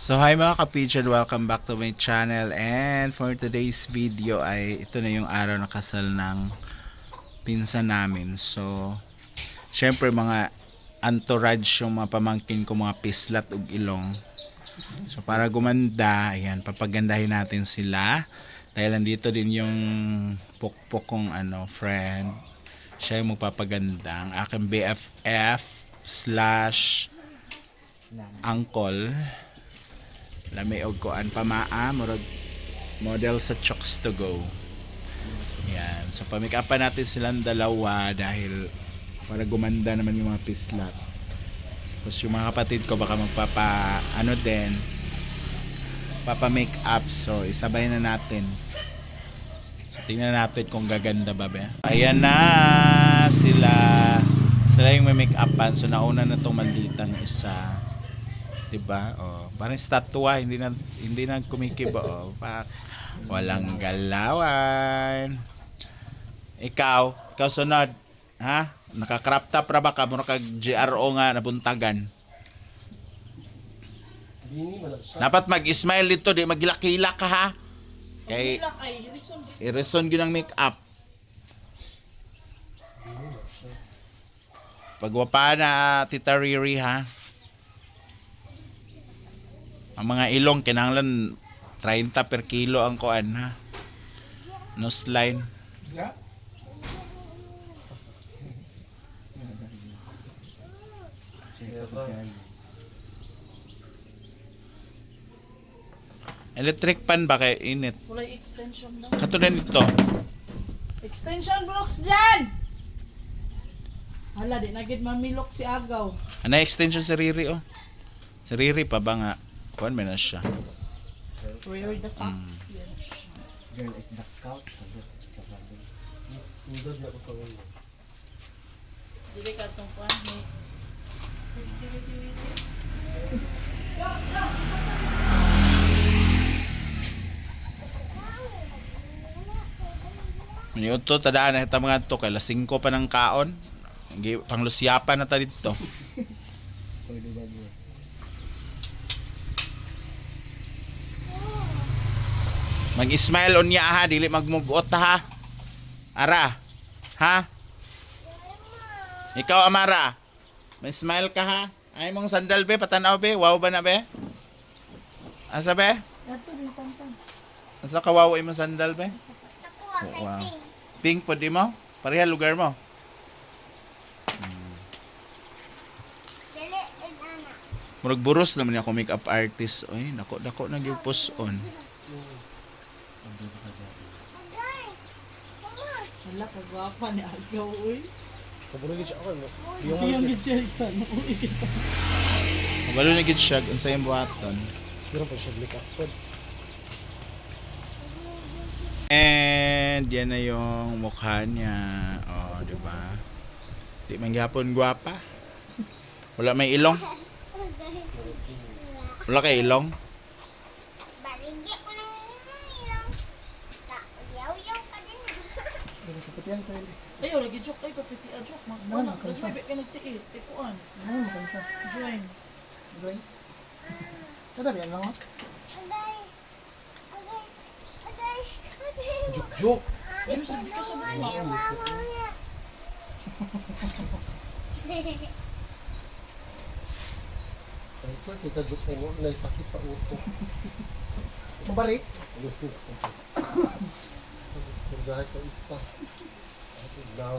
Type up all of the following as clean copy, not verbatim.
So hi mga kapijan, welcome back to my channel, and for today's video ay ito na yung araw na kasal ng pinsan namin. So syempre mga entourage yung mga pamangkin ko, mga pislat ug ilong. So para gumanda, ayan, papagandahin natin sila. Dahil nandito din yung pukpok kong friend. Siya yung magpapaganda, ang aking BFF slash uncle. Lami og koan pamaa, murag model sa Chokes to Go. Yan. So pamik-upan natin silang dalawa dahil para gumanda naman yung mga pislat. Tapos yung mga kapatid ko baka din, papa make up. So isabay na natin. So tingnan natin kung gaganda ba ba. Ayan na sila. Sila yung may make upan. So nauna na tong malditang isa. Diba? Oh, parang statwa, hindi na kumikibo. Oh, walang galawan. Ikaw sunod, ha? Naka-crop top ra ba ka? Mura kag GRO nga nabuntagan. Dapat mag-smile dito, di magilak-hilak ka, ha? Kay i-reson gyud ang make-up. Pagwapa na Tita Riri, ha? Ang mga ilong kinahanglan 30 per kilo ang kuan, ha. Nose line. Yeah. Electric pan ba kay init? Kulay extension daw. Katulad nito. Extension blocks dyan! Hala, di na gid mamilok si Agaw. Ano extension si Riri, oh? Si Riri pa ba nga? Kuan man na siya. Where the fox? Yan siya. Girl is the cow. Mas indod na ko sa ulo. Dili ka itong pan. Minuto tadaan na kita mga to kay las 5 pa ng kaon. Panglusyapan na ta dito. Pwede ba mo? Mag-smile on niya, ha, dili magmugot, ha. Ara. Ha? Ikaw, Amara. May smile ka, ha? Ay mong sandal, be, patanaw, be. Wow ba na, be? Asa, be? Ato din tantan. Asa ka wow imong sandal, be? Oh, wow. Pink po di mo? Pareha lugar mo. Murag buros naman ako makeup artist. Oy, dako na gyud post on. Hala, kagwapa ni Agaw, uy. Kabulog siya ako. Yung gid siya itan. Uy, kita. Kabalo na gid siya unsay imong buhaton. Siguro pa siya make up po. And yan na yung mukha niya. Oh, di ba? Di man gyapon gwapa. Wala may ilong. Wala kay ilong. Baligya ko ng ilong. Yaw-yaw pa din. Kapatian tayo. Ayaw, lagi joke. Ay, papiti a joke. Magmana. Nagmibig ka nagtiit. Tikuan. Join. Kada yan lang, ha? Agay. Agay. Agay. Agay. Juk. Ay, sabi ka sa mga. Mamaya. Ay, po, kita juk mo. Naisakit sa uto. Mabalik. Istordahay ka isa. Ito daw.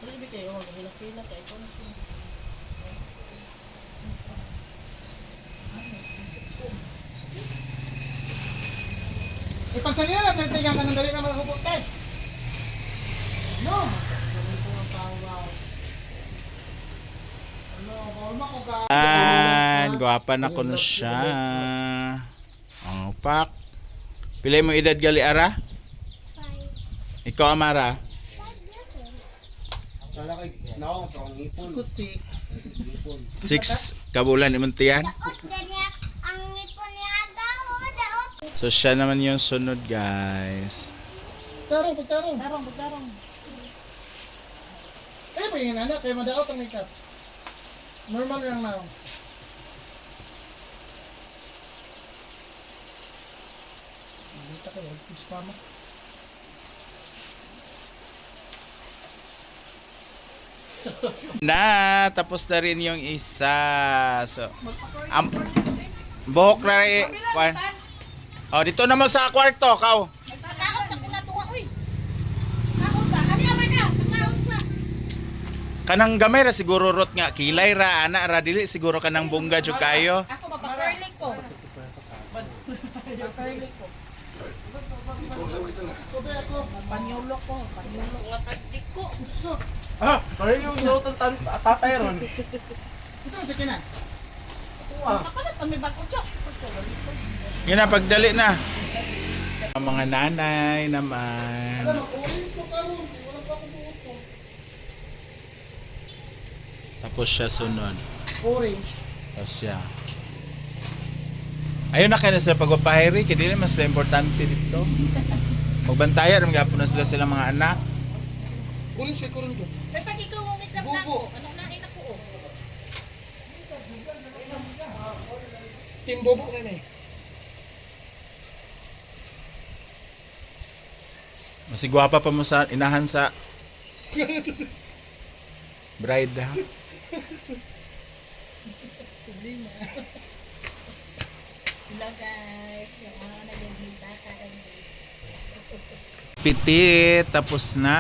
Pwede kayo, maghilak-hilak kayo. Ikaw na siya. Ipagsanila na, tintigan ka ng dali na mahubot tayo. No! Ano, bawal ko ka. And gwapa na kuno siya. Oh, pak. Pila mo edad gali, Ara? Ikaw, Amara? Sala kay naong pang ipon. Ko 6. 6 kabulan imong tiyan. Daot ganyak ang ipon ni Agaw. Daot. So siya naman yung sunod, guys. Tarong. Tarong. Eh, pa yung anak, kaya madaot ang makeup. Normal lang na. Kita kayo, spam mo. Na, tapos na rin yung isa. So, am, buhok na rin. Kwan. Oh, dito naman sa kwarto, kaw. Kaon sa kuna tuwa, uy. Kaon ba? Kami naman na. Kaon sa. Kanang gamay ra siguro rot nga kilay ra ana ra dili siguro kanang bongga jud kayo. Ako mapakirli ko. Mapakirli ko. Panyulo ko. Panyulo. Nga tagdik ko. Uso. Ah, kaya yung suot ang tatay ron. Gusto mo sa kinan? Kapalit kami bako siya. Yun na pagdali na. Ang mga nanay naman. Tapos siya sunod. Orange. Tapos siya. Ayun na kayo na sila pagpapahiri. Kaya dili mas importante dito. Magbantayan. Magapon na sila silang mga anak. Kunin siya, kunin ko. May pag ikaw mo mitlap na ko. Anong nain ako oh. Team Bobo na eh. Masigwapa pa mo sa inahan sa bride ha. Hello guys. Yung mga nagbibita ka. Pitit. Tapos na.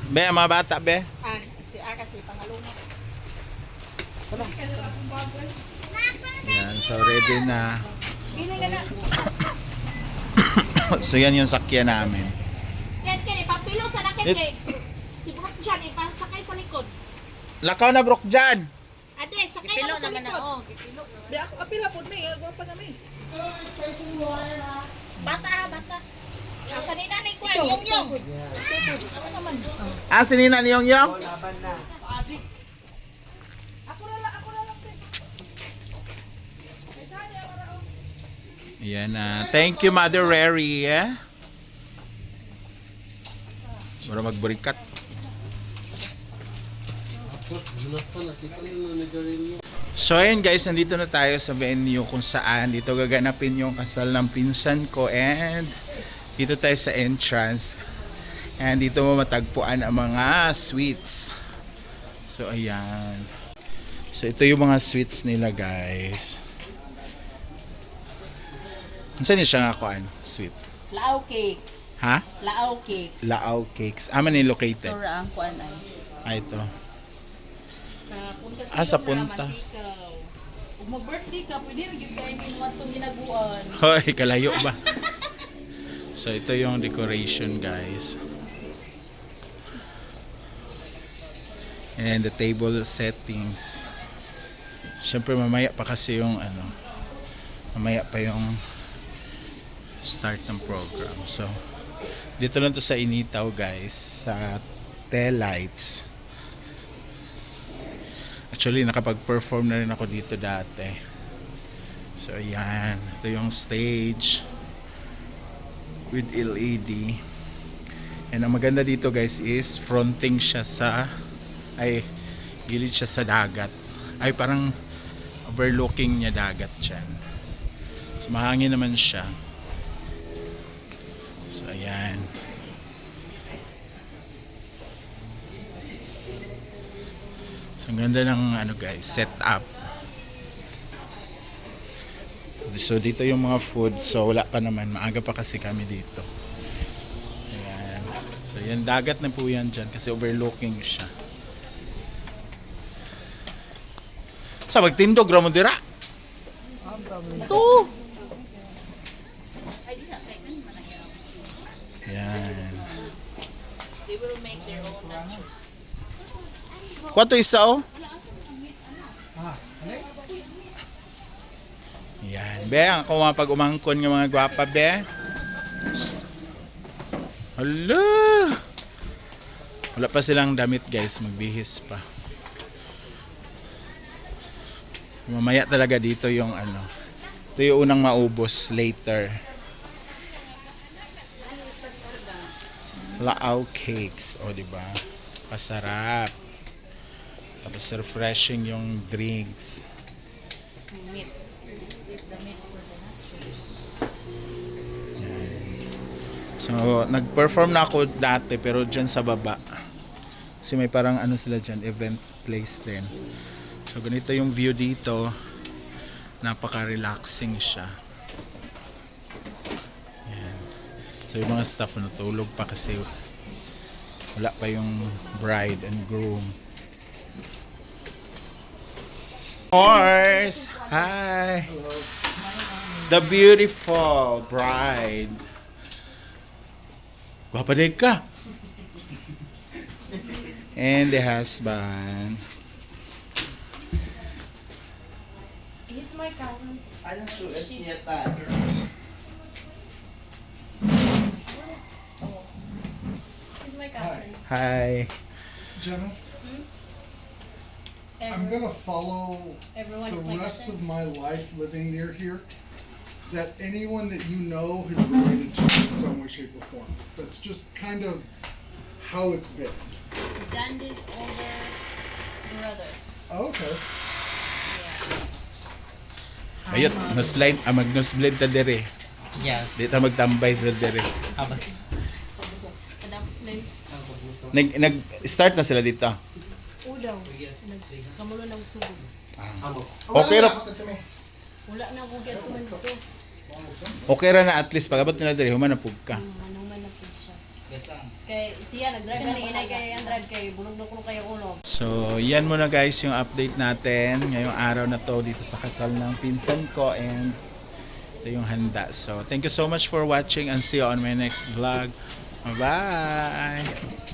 Be, mga bata be. Ah, si A kasi pangalungo. Yan, so ready na. Bili na na. So yan yung sakyan namin. Yan kaya ipapilo sa nakit It- kay. Si Brook dyan ipasakay sa likod. Lakaw na brok dyan. Ade, sakay na mo sa likod. Di ako apila po may, gwa pa namin. Bata ha, bata. Asa ni nanay ko, yung. Ah, sinina ni Yong Yong? Ako na lang, pre. Yan na. Thank you, Mother Rary. Eh? Para magburikat. So ayun guys, nandito na tayo sa venue kung saan dito gaganapin yung kasal ng pinsan ko and dito tayo sa entrance. And dito mo matagpuan ang mga sweets. So ayan. So ito yung mga sweets nila guys. Saan niya siya nga kuan? Sweet. Lao cakes. Ha? Lao cakes. Lao Cakes. Aman ni located? Tora ang kuan ay. Ah, ito. Sa punta Ah, sa punta. Kung mag-birthday ka, pwede rin yung kayo minuwan itong hinaguan. Hoy, kalayo ba? So ito yung decoration guys. And the table settings. Siyempre mamaya pa kasi yung ano. Mamaya pa yung start ng program. So dito lang to sa Initaw guys. Sa Tel Lights. Actually nakapag-perform na rin ako dito dati. So ayan. Ito yung stage. With LED. And ang maganda dito guys is fronting siya sa gilid siya sa dagat. Ay parang overlooking niya dagat dyan. So mahangin naman siya. So ayan. So ang ganda ng ano guys, setup. So dito yung mga food. So wala pa naman. Maaga pa kasi kami dito. Ayan. So yan, dagat na po yan dyan kasi overlooking siya. So magtindog ramon dira. Ito! Yan. They will make their own nachos. Kwato isa oh. Yan. Be, ako mga pag-umangkon ng mga gwapa, be. Hala! Wala pa silang damit, guys. Magbihis pa. Mamaya talaga dito yung ano. Ito yung unang maubos later. Lao cakes. O, diba? Pasarap. Tapos refreshing yung drinks. Meat. This is the meat for the nachos. So, nag-perform na ako dati pero dyan sa baba. Kasi may parang ano sila dyan, event place din. So, ganito yung view dito. Napaka-relaxing siya. Yan. So, yung mga staff natulog pa kasi wala pa yung bride and groom. Horse! Hi! The beautiful bride. Gwapa din ka. And the husband. He's my cousin. He's my cousin. Hi. Jenna, I'm gonna follow Everyone the is my rest cousin. of my life living near here. That anyone that you know is related to you in some way, shape, or form. That's just kind of how it's been. Dandy's older brother. Okay. Ayot, no-slide, mag-nosblade ta dire. Yes. Di ta magtambay sa dire. Abas. Kadam, Nag-start na sila dito. udaw. Kamulo ng sugod. Okay ra. Wala na ko get man dito. Okay ra na at least pagabot nila dire human na pug ka. Manuman na po siya. Kay siya nag-drive gani inay kay ang drive kay bulog na ko kayo ulo. So, yan muna guys yung update natin ngayong araw na to dito sa kasal ng pinsan ko and ito yung handa. So, thank you so much for watching and see you on my next vlog. Bye-bye!